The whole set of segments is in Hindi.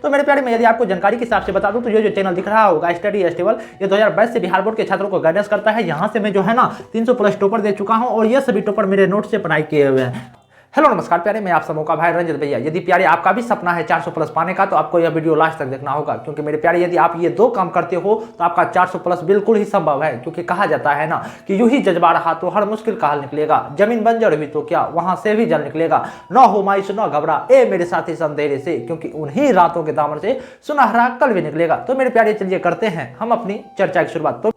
तो मेरे प्यारे, मैं यदि आपको जानकारी के हिसाब से बता दूं तो ये जो चैनल दिख रहा होगा स्टडी स्टेबल, ये 2022 से बिहार बोर्ड के छात्रों को गाइडेंस करता है। यहाँ से मैं जो है ना 300 प्लस टॉपर दे चुका हूँ और ये सभी टॉपर मेरे नोट से पढ़ाई किए हुए हैं। हेलो नमस्कार प्यारे, मैं आप सबों का भाई रंजित भैया। यदि प्यारे आपका भी सपना है 400 प्लस पाने का तो आपको यह वीडियो लास्ट तक देखना होगा, क्योंकि मेरे प्यारे यदि आप ये दो काम करते हो तो आपका 400 प्लस बिल्कुल ही संभव है। क्योंकि कहा जाता है ना कि यूं ही जज्बा रहा तो हर मुश्किल का हल निकलेगा, जमीन बंजर हुई तो क्या वहां से भी जल निकलेगा। न हो मायूस न घबरा ए मेरे साथी अंधेरे से, क्योंकि उन्हीं रातों के दामन से सुनहरा कल भी निकलेगा। तो मेरे प्यारे चलिए करते हैं हम अपनी चर्चा की शुरुआत।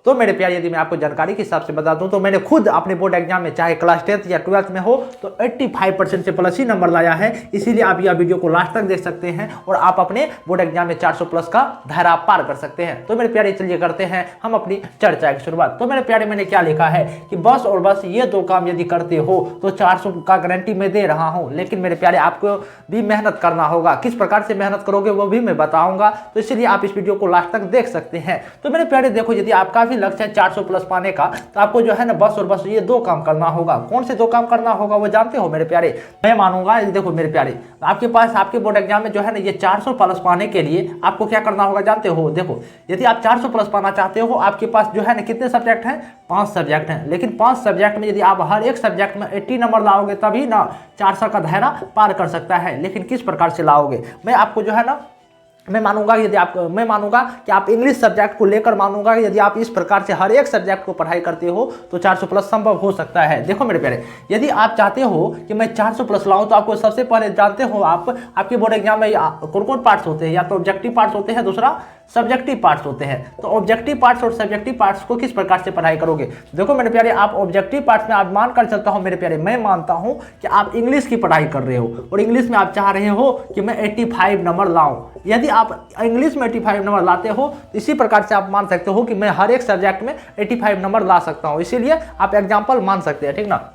तो मेरे प्यारे, यदि मैं आपको जानकारी के हिसाब से बता दूं तो मैंने खुद अपने बोर्ड एग्जाम में चाहे क्लास 10th या 12th में हो तो 85% से प्लस ही नंबर लाया है। इसीलिए आप यह वीडियो को लास्ट तक देख सकते हैं और आप अपने बोर्ड एग्जाम में 400 प्लस का धारा पार कर सकते हैं। तो मेरे प्यारे चलिए करते हैं हम अपनी चर्चा की शुरुआत। तो मेरे प्यारे, मैंने क्या लिखा है कि बस और बस ये दो काम यदि करते हो तो 400 का गारंटी मैं दे रहा हूँ। लेकिन मेरे प्यारे, आपको भी मेहनत करना होगा। किस प्रकार से मेहनत करोगे वो भी मैं बताऊंगा, तो इसलिए आप इस वीडियो को लास्ट तक देख सकते हैं। तो मेरे प्यारे देखो, यदि आपका भी लक्ष्य है 400 प्लस पाने का तो आपको जो है ना बस और बस ये दो काम करना होगा। कौन से दो काम करना होगा वो जानते हो मेरे प्यारे? मैं मानूंगा, देखो मेरे प्यारे, आपके पास आपके बोर्ड एग्जाम में जो है ना ये 400 प्लस पाने के लिए आपको क्या करना होगा जानते हो? देखो, यदि आप 400 प्लस पाना चाहते हो, आपके पास जो है ना कितने सब्जेक्ट हैं? 5 सब्जेक्ट हैं। लेकिन 5 सब्जेक्ट में यदि आप हर एक सब्जेक्ट में 80 नंबर लाओगे तभी ना 400 का दायरा पार कर सकता है। लेकिन किस प्रकार से लाओगे? मैं आपको जो है ना मैं मानूंगा कि आप इंग्लिश सब्जेक्ट को लेकर मानूंगा कि यदि आप इस प्रकार से हर एक सब्जेक्ट को पढ़ाई करते हो तो 400 प्लस संभव हो सकता है। देखो मेरे प्यारे, यदि आप चाहते हो कि मैं 400 प्लस लाऊं तो आपको सबसे पहले जानते हो आपके बोर्ड एग्जाम में कौन कौन पार्ट्स होते हैं? या तो ऑब्जेक्टिव पार्ट्स होते हैं, दूसरा सब्जेक्टिव पार्ट्स होते हैं। तो ऑब्जेक्टिव पार्ट्स और सब्जेक्टिव पार्ट्स को किस प्रकार से पढ़ाई करोगे? देखो मेरे प्यारे, आप ऑब्जेक्टिव पार्ट्स में आप मान कर चलता हूं मेरे प्यारे, मैं मानता हूं कि आप इंग्लिश की पढ़ाई कर रहे हो और इंग्लिश में आप चाह रहे हो कि मैं 85 नंबर लाऊं। यदि आप इंग्लिश में 85 नंबर लाते हो तो इसी प्रकार से आप मान सकते हो कि मैं हर एक सब्जेक्ट में 85 नंबर ला सकता हूं। इसीलिए आप एग्जाम्पल मान सकते हैं, ठीक ना?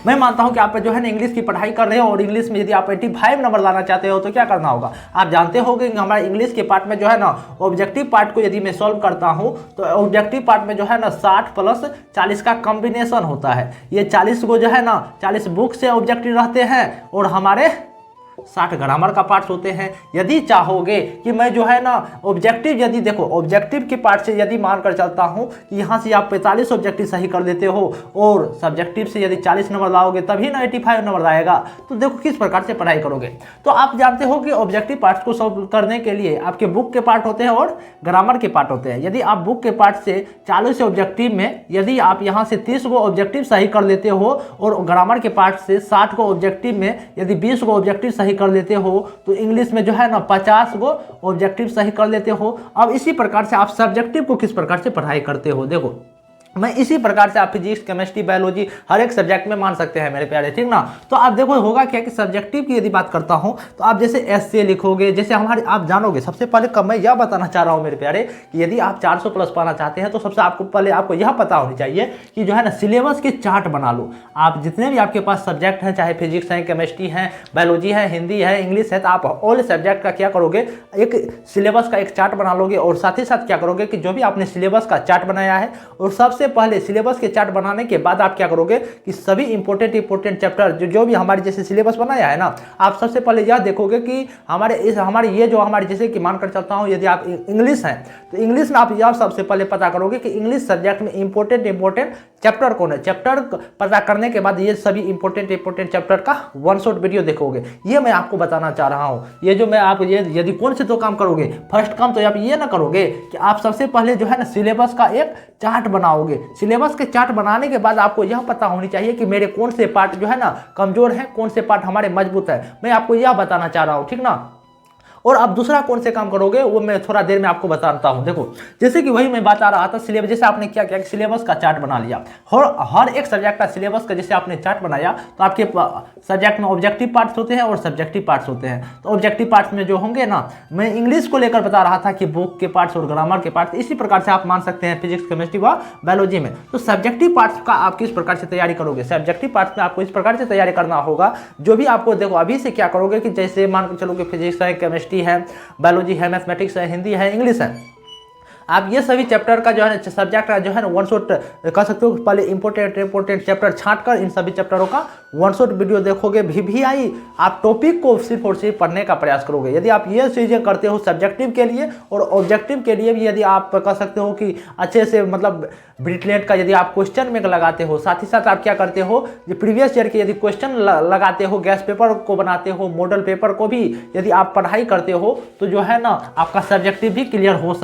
मैं मानता हूं कि आप जो है ना इंग्लिश की पढ़ाई कर रहे हो और इंग्लिश में यदि आप 85 नंबर लाना चाहते हो तो क्या करना होगा? आप जानते हो कि हमारे इंग्लिश के पार्ट में जो है ना ऑब्जेक्टिव पार्ट को यदि मैं सॉल्व करता हूं तो ऑब्जेक्टिव पार्ट में जो है ना 60 प्लस 40 का कॉम्बिनेशन होता है। ये 40 को जो है ना 40 बुक से ऑब्जेक्टिव रहते हैं और हमारे 60 ग्रामर का पार्ट्स होते हैं। यदि चाहोगे कि मैं जो है ना ऑब्जेक्टिव, यदि देखो ऑब्जेक्टिव के पार्ट से यदि मानकर चलता हूं कि यहां से आप 45 ऑब्जेक्टिव सही कर देते हो और सब्जेक्टिव से यदि 40 नंबर लाओगे तभी ना 85 नंबर लाएगा। तो देखो किस प्रकार से पढ़ाई करोगे। तो आप जानते हो कि ऑब्जेक्टिव पार्ट्स को सॉल्व करने के लिए आपके बुक के पार्ट होते हैं और ग्रामर के पार्ट होते हैं। यदि आप बुक के पार्ट से 40 ऑब्जेक्टिव में यदि आप यहाँ से 30 को ऑब्जेक्टिव सही कर लेते हो और ग्रामर के पार्ट से 60 को ऑब्जेक्टिव में यदि 20 को ऑब्जेक्टिव सही कर लेते हो तो इंग्लिश में जो है ना 50 को ऑब्जेक्टिव सही कर लेते हो। अब इसी प्रकार से आप सब्जेक्टिव को किस प्रकार से पढ़ाई करते हो, देखो मैं इसी प्रकार से आप फिजिक्स, केमिस्ट्री, बायोलॉजी हर एक सब्जेक्ट में मान सकते हैं मेरे प्यारे, ठीक ना? तो आप देखो होगा क्या कि सब्जेक्टिव की यदि बात करता हूं तो आप जैसे एस से लिखोगे, जैसे हमारे आप जानोगे। सबसे पहले कब मैं यह बताना चाह रहा हूं मेरे प्यारे कि यदि आप 400 प्लस पाना चाहते हैं तो सबसे पहले आपको यह पता होनी चाहिए कि जो है ना सिलेबस के चार्ट बना लो। आप जितने भी आपके पास सब्जेक्ट हैं, चाहे फिजिक्स है, केमिस्ट्री है, बायोलॉजी है, हिंदी है, इंग्लिश है, तो आप ऑल सब्जेक्ट का क्या करोगे, एक सिलेबस का एक चार्ट बना लोगे। और साथ ही साथ क्या करोगे कि जो भी आपने सिलेबस का चार्ट बनाया है और सबसे पहले सिलेबस के चार्ट बनाने के बाद आप क्या करोगे कि सभी इंपॉर्टेंट चैप्टर जो भी हमारे जैसे सिलेबस बनाया है ना, आप सबसे पहले यह देखोगे कि हमारे जैसे कि मानकर चलता हूं यदि आप इंग्लिश हैं तो इंग्लिश में आप यह सबसे पहले पता करोगे कि इंग्लिश सब्जेक्ट में इंपॉर्टेंट चैप्टर कौन है। चैप्टर पता करने के बाद ये सभी इंपॉर्टेंट चैप्टर का वन शॉट वीडियो देखोगे। ये मैं आपको बताना चाह रहा हूँ। ये जो मैं आप ये यदि कौन से दो काम करोगे, फर्स्ट काम तो आप ये ना करोगे कि आप सबसे पहले जो है ना सिलेबस का एक चार्ट बनाओगे। सिलेबस के चार्ट बनाने के बाद आपको यह पता होनी चाहिए कि मेरे कौन से पार्ट जो है ना कमजोर है, कौन से पार्ट हमारे मजबूत है। मैं आपको यह बताना चाह रहा हूँ, ठीक ना? और अब दूसरा कौन से काम करोगे वो मैं थोड़ा देर में आपको बताता हूं। देखो जैसे कि वही मैं बता रहा था सिलेबस, जैसे आपने क्या किया सिलेबस का चार्ट बना लिया, हर एक सब्जेक्ट का सिलेबस का जैसे आपने चार्ट बनाया तो आपके सब्जेक्ट में ऑब्जेक्टिव पार्ट्स होते हैं और सब्जेक्टिव पार्ट्स होते हैं। तो ऑब्जेक्टिव पार्ट्स में जो होंगे ना, मैं इंग्लिश को लेकर बता रहा था कि बुक के पार्ट्स और ग्रामर के पार्ट्स, इसी प्रकार से आप मान सकते हैं फिजिक्स, केमिस्ट्री व बायोलॉजी में। तो सब्जेक्टिव पार्ट्स का आप किस प्रकार से तैयारी करोगे, सब्जेक्टिव पार्ट्स में आपको इस प्रकार से तैयारी करना होगा। जो भी आपको देखो अभी से क्या करोगे कि जैसे मान कर चलो कि फिजिक्स है, केमिस्ट्री है, बायोलॉजी है, मैथमेटिक्स है, हिंदी है, इंग्लिश है, आप ये सभी चैप्टर का जो है सब्जेक्ट का जो है ना वन शॉट कह सकते हो। पहले इंपॉर्टेंट चैप्टर छांट कर इन सभी चैप्टरों का वन शॉट वीडियो देखोगे। VVI आप टॉपिक को सिर्फ और सिर्फ पढ़ने का प्रयास करोगे। यदि आप ये चीज़ें करते हो सब्जेक्टिव के लिए और ऑब्जेक्टिव के लिए भी, यदि आप कह सकते हो कि अच्छे से मतलब ब्रिटलेट का यदि आप क्वेश्चन में लगाते हो, साथ ही साथ आप क्या करते हो जो प्रीवियस ईयर के यदि क्वेश्चन लगाते हो, गैस पेपर को बनाते हो, मॉडल पेपर को भी यदि आप पढ़ाई करते हो तो जो है ना आपका सब्जेक्टिव भी क्लियर हो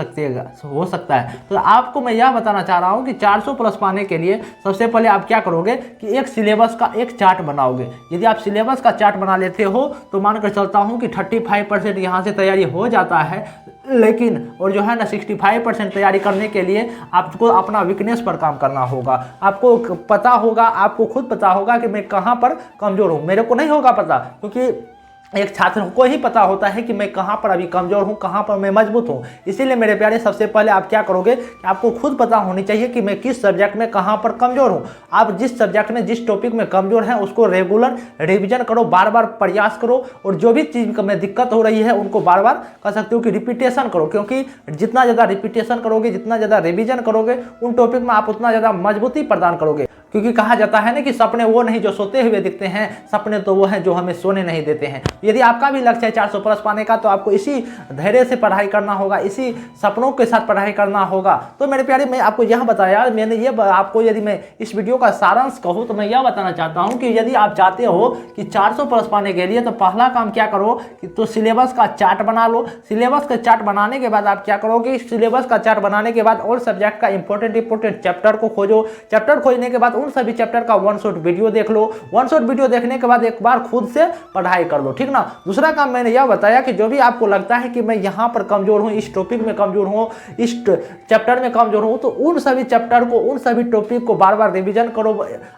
सकता है। तो आपको मैं यह बताना चाह रहा हूँ कि 400 प्लस पाने के लिए सबसे पहले आप क्या करोगे कि एक सिलेबस का एक चार्ट बनाओगे। यदि आप सिलेबस का चार्ट बना लेते हो तो मानकर चलता हूँ कि 35% यहाँ से तैयारी हो जाता है। लेकिन और जो है ना 65% तैयारी करने के लिए आपको अपना वीकनेस पर काम करना होगा। आपको पता होगा, आपको खुद पता होगा कि मैं कहाँ पर कमज़ोर हूँ। मेरे को नहीं होगा पता, क्योंकि एक छात्र को ही पता होता है कि मैं कहाँ पर अभी कमज़ोर हूँ, कहाँ पर मैं मजबूत हूँ। इसीलिए मेरे प्यारे सबसे पहले आप क्या करोगे कि आपको खुद पता होनी चाहिए कि मैं किस सब्जेक्ट में कहाँ पर कमज़ोर हूँ। आप जिस सब्जेक्ट में जिस टॉपिक में कमज़ोर हैं उसको रेगुलर रिवीजन करो, बार बार प्रयास करो, और जो भी चीज़ में दिक्कत हो रही है उनको बार बार कह सकते हो कि रिपीटेशन करो। क्योंकि जितना ज़्यादा रिपीटेशन करोगे, जितना ज़्यादा रिवीजन करोगे उन टॉपिक में आप उतना ज़्यादा मजबूती प्रदान करोगे। क्योंकि कहा जाता है ना कि सपने वो नहीं जो सोते हुए दिखते हैं, सपने तो वो हैं जो हमें सोने नहीं देते हैं। यदि आपका भी लक्ष्य है 400 प्लस पाने का तो आपको इसी धैर्य से पढ़ाई करना होगा, इसी सपनों के साथ पढ़ाई करना होगा। तो मेरे प्यारे मैं आपको यह बताया, मैंने ये आपको यदि मैं इस वीडियो का सारांश कहूँ तो मैं यह बताना चाहता हूँ कि यदि आप चाहते हो कि 400 प्लस पाने के लिए तो पहला काम क्या करो कि तो सिलेबस का चार्ट बना लो। सिलेबस का चार्ट बनाने के बाद आप क्या करोगे, सिलेबस का चार्ट बनाने के बाद और सब्जेक्ट का इंपॉर्टेंट चैप्टर को खोजो। चैप्टर खोजने के बाद उन सभी चैप्टर का वन शॉट वीडियो देख लो। वन शॉट वीडियो देखने के बाद एक बार खुद से पढ़ाई कर लो, ठीक ना। दूसरा काम मैंने यह बताया कि जो भी आपको लगता है कि मैं यहाँ पर कमजोर हूँ, इस टॉपिक में कमजोर हूँ, इस चैप्टर में कमजोर हूँ, तो उन सभी चैप्टर को, उन सभी टॉपिक को बार बार रिवीजन करो,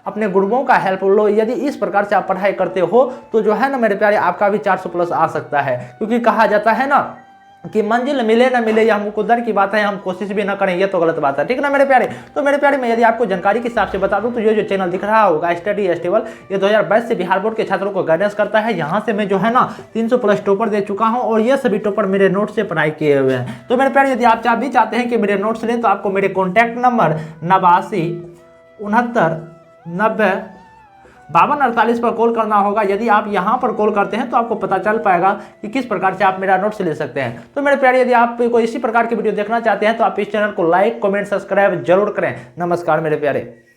अपने गुरुओं का हेल्प लो। यदि इस प्रकार से आप पढ़ाई करते हो तो जो है ना मेरे प्यारे आपका भी 400 प्लस आ सकता है। क्योंकि कहा जाता है ना कि मंजिल मिले ना मिले, यह हमको दर की बात है, हम कोशिश भी ना करें ये तो गलत बात है, ठीक ना मेरे प्यारे। तो मेरे प्यारे मैं यदि आपको जानकारी के हिसाब से बता दूं तो ये जो चैनल दिख रहा होगा स्टडी स्टेबल, ये 2022 से बिहार बोर्ड के छात्रों को गाइडेंस करता है। यहाँ से मैं जो है ना 300 प्लस टॉपर दे चुका हूँ और ये सभी टॉपर मेरे नोट से पढ़ाई किए हुए हैं। तो मेरे प्यारे यदि आप भी चाहते हैं कि मेरे नोट्स लें तो आपको मेरे कॉन्टैक्ट नंबर 89 69 90 5248 पर कॉल करना होगा। यदि आप यहां पर कॉल करते हैं तो आपको पता चल पाएगा कि किस प्रकार से आप मेरा नोट्स ले सकते हैं। तो मेरे प्यारे यदि आप कोई इसी प्रकार की वीडियो देखना चाहते हैं तो आप इस चैनल को लाइक, कमेंट, सब्सक्राइब जरूर करें। नमस्कार मेरे प्यारे।